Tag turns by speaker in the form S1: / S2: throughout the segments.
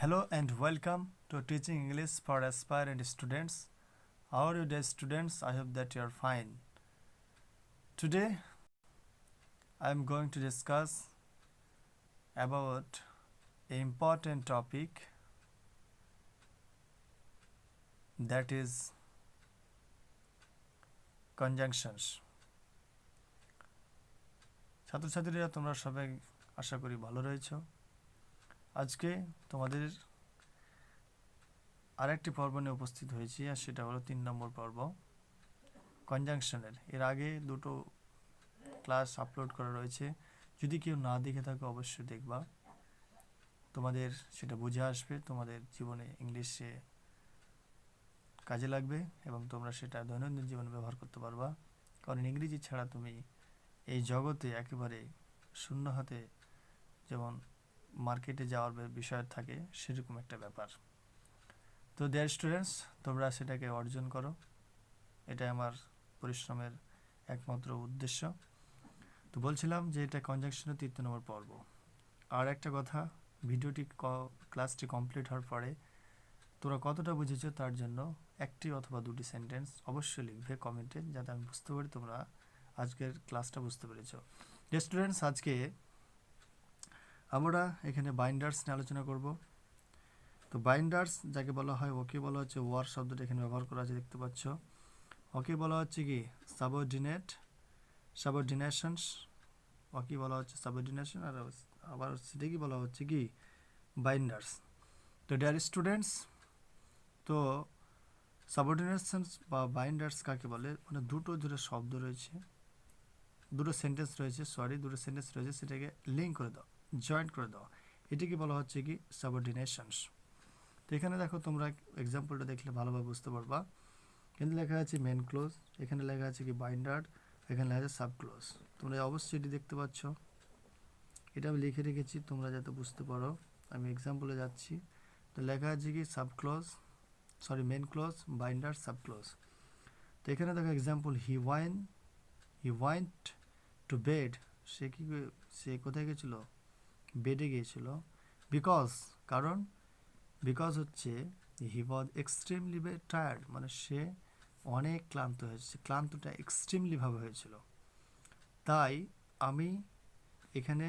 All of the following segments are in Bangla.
S1: Hello and welcome to Teaching English for Aspirant Students. How are you dear students? I hope that you are fine. Today I am going to discuss about an important topic, that is conjunctions. ছাত্রছাত্রীরা তোমরা সবাই আশা করি ভালো রয়েছো। আজকে তোমাদের আরেকটি পর্ব নিয়ে উপস্থিত হয়েছি, আর সেটা হলো 3 নম্বর পর্ব কনজাংশনের। এর আগে দুটো ক্লাস আপলোড করা রয়েছে, যদি কেউ না দেখে থাকো অবশ্যই দেখবা, তোমাদের সেটা বুঝে আসবে, তোমাদের জীবনে ইংলিশে কাজে লাগবে এবং তোমরা সেটা দৈনন্দিন জীবনে ব্যবহার করতে পারবা। কারণ ইংরেজি ছাড়া তুমি এই জগতে একেবারে শূন্য হাতে যেমন মার্কেটে যাওয়ার বিষয় থাকে, সেরকম একটা ব্যাপার। তো ডিয়ার স্টুডেন্টস, তোমরা সেটাকে অর্জন করো, এটাই আমার পরিশ্রমের একমাত্র উদ্দেশ্য। তো বলছিলাম যে এটা কনজাংশনের 3 নম্বর পর্ব। আর একটা কথা, ভিডিওটি ক্লাসটি কমপ্লিট হওয়ার পরে তোরা কতটা বুঝেছো তার জন্য একটি অথবা দুটি সেন্টেন্স অবশ্যই লিখবে কমেন্টে, যাতে আমি বুঝতে পারি তোমরা আজকের ক্লাসটা বুঝতে পেরেছো। স্টুডেন্টস, আজকে আমরা এখানে বাইন্ডার্স নিয়ে আলোচনা করব। তো বাইন্ডার্স যাকে বলা হয়, ওকে বলা হচ্ছে ওয়ার শব্দটা এখানে ব্যবহার করা আছে, দেখতে পাচ্ছ। ওকে বলা হচ্ছে কি সাবঅর্ডিনেশনস, ওকে বলা হচ্ছে সাবঅর্ডিনেশন, আর আবার সেটা কি বলা হচ্ছে কি বাইন্ডার্স। তো ডিয়ার স্টুডেন্টস, তো সাবঅর্ডিনেশনস বা বাইন্ডার্স কাকে বলে, মানে দুটো শব্দ রয়েছে, দুটো সেন্টেন্স রয়েছে, সেটাকে লিঙ্ক করে দাও, জয়েন্ট করে দাও, এটাকে বলা হচ্ছে কি সাবঅর্ডিনেশনস। তো এখানে দেখো, তোমরা এক্সাম্পলটা দেখলে ভালোভাবে বুঝতে পারবা। এখানে লেখা আছে মেন ক্লোজ, এখানে লেখা আছে কি বাইন্ডার, এখানে লেখা আছে সাব ক্লোজ। তোমরা অবশ্যই এটি দেখতে পাচ্ছ, এটা আমি লিখে রেখেছি তোমরা যাতে বুঝতে পারো। আমি এক্সাম্পলে যাচ্ছি। তো লেখা আছে কি main clause, binder, sub clause. তো এখানে দেখো example, he went to bed, সে কোথায় গেছিল, বেডে গিয়েছিল। বিকজ হচ্ছে হি ওয়াজ এক্সট্রিমলি টায়ার্ড, মানে সে অনেক ক্লান্ত হয়েছে, ক্লান্তটা এক্সট্রিমলি ভাবে হয়েছিল। তাই আমি এখানে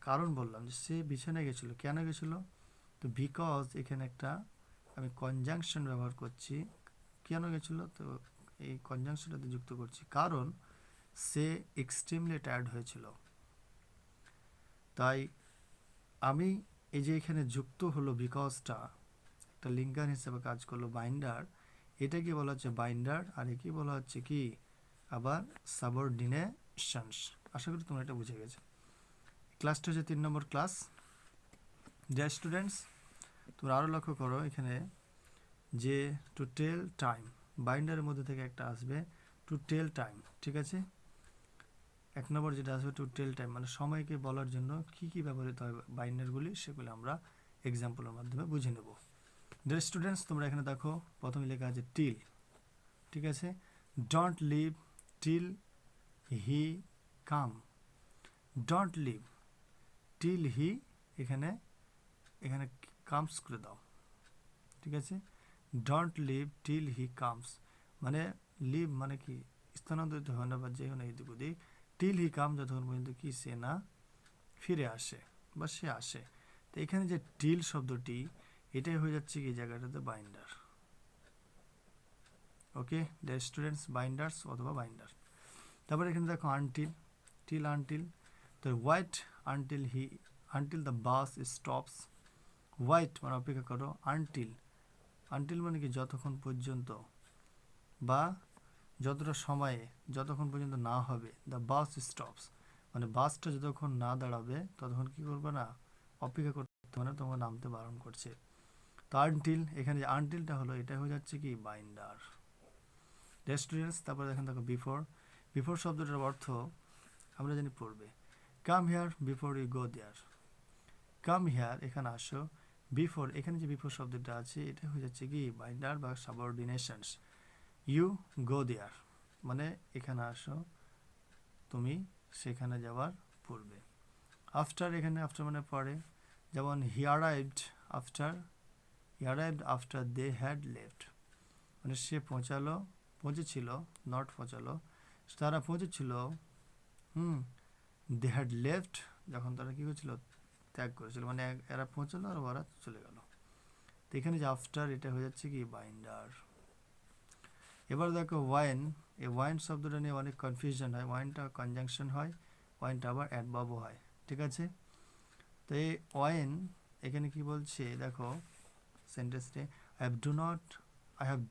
S1: কারণ বললাম যে সে বিছানায় গেছিল, কেন গেছিল। তো বিকজ এখানে একটা আমি কনজাংশন ব্যবহার করছি, কেন গেছিল, তো এই কনজাংশনটাতে যুক্ত করছি কারণ সে এক্সট্রিমলি টায়ার্ড হয়েছিল। তাই আমি এই যে এখানে যুক্ত হলো বিকজটা, একটা লিঙ্কার হিসেবে কাজ করলো বাইন্ডার, এটাকে বলা হচ্ছে বাইন্ডার, আর একে বলা হচ্ছে কি আবার সাবঅর্ডিনেশনস। আশা করি তোমরা এটা বুঝে গেছো। ক্লাসটা হচ্ছে 3 নম্বর ক্লাস। ডিয়ার স্টুডেন্টস, তোমরা আরও লক্ষ্য করো এখানে যে টু টেল টাইম, বাইন্ডারের মধ্যে থেকে একটা আসবে টু টেল টাইম, ঠিক আছে। 1 নম্বর যেটা আসবে টু টেল টাইম, মানে সময়কে বলার জন্য কি কি ব্যবহৃত হয় বাইন্ডারগুলি, সেগুলি আমরা এক্সাম্পলের মাধ্যমে বুঝে নেব। ডিয়ার স্টুডেন্টস, তোমরা এখানে দেখো প্রথমে লেখা আছে টিল, ঠিক আছে। Don't leave till he come, don't leave till he, এখানে কামস করে দাও, ঠিক আছে। Don't leave till he comes, মানে লিভ মানে কি স্থানান্তরিত হয় না বা যে হয় না এদিক ওদিক, টিল হি কাম যতক্ষণ পর্যন্ত কি সে না ফিরে আসে বা সে আসে। তো এখানে যে টিল শব্দটি, এটাই হয়ে যাচ্ছে কি জায়গাটাতে binder. Okay dear students, binders অথবা বাইন্ডার। তারপরে এখানে দেখো আনটিল, তো wait until the bus stops, wait মানে অপেক্ষা করো, আনটিল মানে কি যতক্ষণ পর্যন্ত বা যতটা সময়ে, যতক্ষণ পর্যন্ত না হবে, দ্য বাস স্টপস মানে বাসটা যতক্ষণ না দাঁড়াবে ততক্ষণ কি করবে না, অপেক্ষা করতে, মানে তোমাকে নামতে বারণ করছে। তো আনটিল, এখানে যে আনটিলটা হলো, এটা হয়ে যাচ্ছে কি বাইন্ডার। স্টুডেন্টস, তারপরে দেখেন দেখো বিফোর শব্দটার অর্থ আমরা জানি পড়বে, come here before you go there, come here এখানে আসো, বিফোর এখানে যে বিফোর শব্দটা আছে, এটা হয়ে যাচ্ছে কি বাইন্ডার বা সাবঅর্ডিনেশনস। ইউ গো দেয়ার মানে এখানে আসো, তুমি সেখানে যাওয়ার পূর্বে। আফটার, এখানে আফটার মানে পরে, যেমন হি arrived after they had left, মানে সে পৌঁছেছিল, নট পৌঁছালো, তারা পৌঁছেছিল, দে হ্যাড লেফট, যখন তারা কী করেছিল, ত্যাগ করেছিল, মানে এরা পৌঁছালো আর ওরা চলে গেল। তো এখানে যে আফটার, এটা হয়ে যাচ্ছে কি বাইন্ডার। এবার দেখো ওয়াইন, এই ওয়াইন শব্দটা নিয়ে অনেক কনফিউশন হয়। ওয়াইনটা কনজাংশন হয়, ওয়াইনটা আবার অ্যাডভার্বও হয়, ঠিক আছে। তো এই ওয়াইন এখানে কি বলছে দেখো সেন্টেন্সে, I have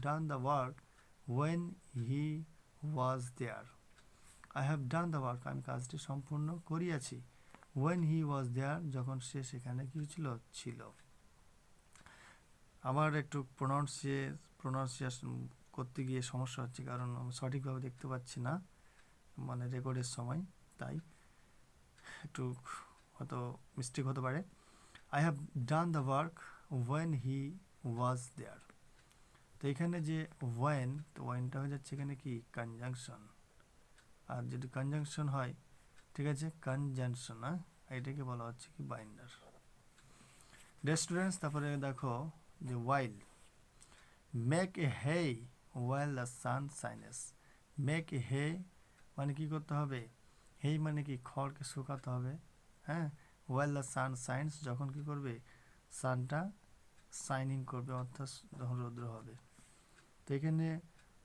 S1: done the work when he was there. I have done the work, আমি কাজটি সম্পূর্ণ করিয়াছি, when he was there, যখন সে সেখানে কি ছিল। আমার একটু প্রোনাউন্সিয়েশন করতে গিয়ে সমস্যা হচ্ছে, কারণ আমি সঠিকভাবে দেখতে পাচ্ছি না মানে রেকর্ডের সময়, তাই একটু হয়তো মিস্টেক হতে পারে। I have done the work when he was there. তো এখানে যে when, তো ওয়েনটা হয়ে যাচ্ছে এখানে কি কনজাংশন, আর যদি কনজাংশন হয়, ঠিক আছে, কনজাংশন, এটাকে বলা হচ্ছে কি বাইন্ডার। স্টুডেন্টস, তারপরে দেখো যে while, make a hay while the sun shines. make a hay মানে কি করতে হবে, hay মানে কি খড়কে শুকাতে হবে, হ্যাঁ, while the sun shines, যখন কি করবে, সানটা শাইনিং করবে, অর্থাৎ যখন রৌদ্র হবে। তো এখানে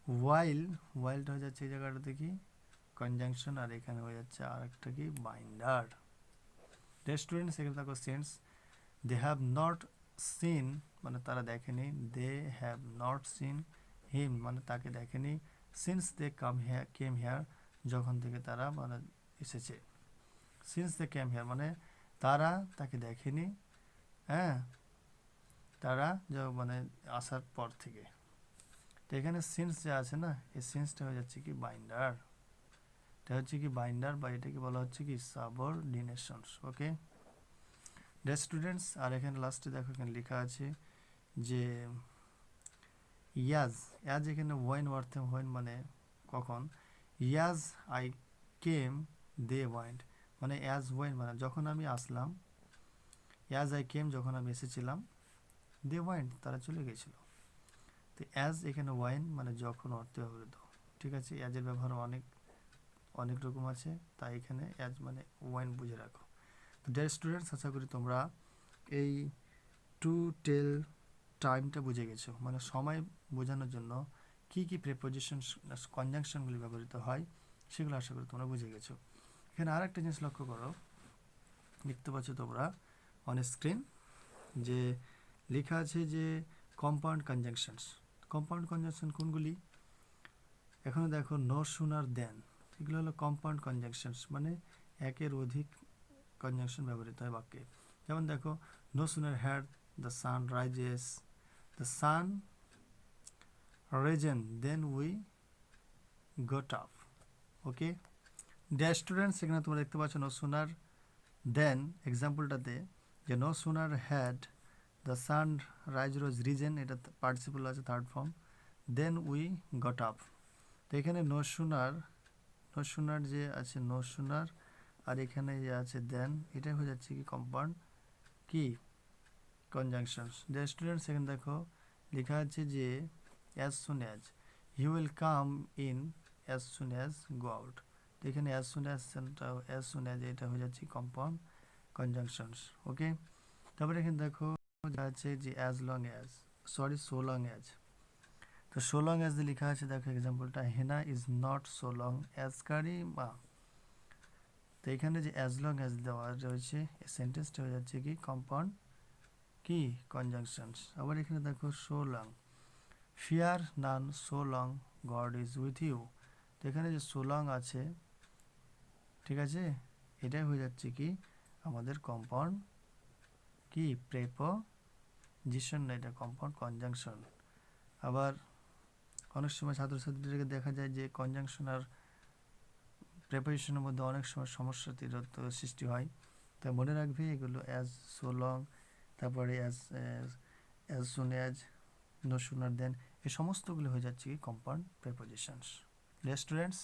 S1: ওয়াইলটা হয়ে যাচ্ছে এই জায়গাটাতে কি কনজাংশন, আর এখানে হয়ে যাচ্ছে আর একটা কি বাইন্ডার। স্টুডেন্টস, এখানে দেখো sense, they have not seen মানে তারা দেখেনি, they have not seen him মানে তাকে দেখেনি, সিন্স দে কেম হেয়ার, যখন থেকে তারা মানে এসেছে, সিন্স দে কেম হেয়ার মানে তারা তাকে দেখেনি, হ্যাঁ, তারা মানে আসার পর থেকে। তো এখানে সিন্স যে আছে না, এই সিন্সটা হয়ে যাচ্ছে কি বাইন্ডার, এটা হচ্ছে কি বাইন্ডার, বা এটাকে বলা হচ্ছে কি সাবঅর্ডিনেশনস। ওকে স্টুডেন্টস, আর এখানে লাস্টে দেখো এখানে লেখা আছে যে ইয়াজ এখানে ওয়াইন অর্থে ওয়াইন মানে কখন, Iaz I came they wind, মানে অ্যাজ ওয়াইন মানে যখন আমি আসলাম, অ্যাজ আই কেম যখন আমি এসেছিলাম, দে ওয়াইন্ড তারা চলে গেছিল। তো অ্যাজ এখানে ওয়াইন মানে যখন অর্থে ব্যবহৃত, ঠিক আছে, অ্যাজের ব্যবহার অনেক রকম আছে, তাই এখানে অ্যাজ মানে ওয়াইন বুঝে রাখো। তো ডিয়ার স্টুডেন্টস, আশা করি তোমরা এই টু টেল টাইমটা বুঝে গেছো, মানে সময় বোঝানোর জন্য কি কি প্রিপোজিশন কনজাংশনগুলি ব্যবহৃত হয় সেগুলো আশা করি তোমরা বুঝে গেছো। এখানে আর একটা জিনিস লক্ষ্য করো, দেখতে পাচ্ছ তোমরা অন স্ক্রিন যে লেখা আছে যে কম্পাউন্ড কনজাংশনস। কম্পাউন্ড কনজাংশন কোনগুলি, এখানে দেখো নো সুনার দেন, এগুলো হলো কম্পাউন্ড কনজাংশনস, মানে একের অধিক কনজাংশন ব্যবহৃত হয় বাক্যে। যেমন দেখো no sooner had the sun rises, the sun risen then we got up. Okay dear students, এখানে তোমরা দেখতে পাচ্ছ নো সুনার দেন এক্সাম্পলটাতে যে no sooner had the sun rise rose risen, এটা পার্টিসিপল আছে third form, then we got up. তো এখানে নো সুনার যে আছে নো সুনার, আর এখানে যে আছে দেন, এটা হয়ে যাচ্ছে কি কম্পাউন্ড কি কনজাংশনস। ডিয়ার স্টুডেন্টস, এখানে দেখো লেখা আছে যে as soon as, he will come in as soon as go out. তো এখানে অ্যাজ সুন অ্যাজ এটা হয়ে যাচ্ছে কম্পাউন্ড কনজাংশনস। ওকে, তারপরে এখানে দেখো আছে যে as long as, so long as. তো সো লং অ্যাজ লেখা আছে, দেখো এক্সাম্পলটা, Hena is not so long as Karima. তো এখানে যে অ্যাজ লং অ্যাজ দেওয়া রয়েছে, এই সেন্টেন্সটা হয়ে যাচ্ছে কি কম্পাউন্ড কি কনজাংশনস। আবার এখানে দেখো so long, fear none so long God is with you. তো এখানে যে সো লং আছে, ঠিক আছে, এটাই হয়ে যাচ্ছে কি আমাদের কম্পাউন্ড কি প্রেপোজিশন, না এটা কম্পাউন্ড কনজাংশন। আবার অনেক সময় ছাত্রছাত্রীদেরকে দেখা যায় যে কনজাংশন আর প্রেপোজিশনের মধ্যে অনেক সময় সমস্যা সৃষ্টি হয়, তাই মনে রাখবে এগুলো অ্যাজ সো লং, তারপরে as soon as, no sooner than, এই সমস্তগুলো হয়ে যাচ্ছে কি কম্পাউন্ড প্রেপোজিশনস। স্টুডেন্টস,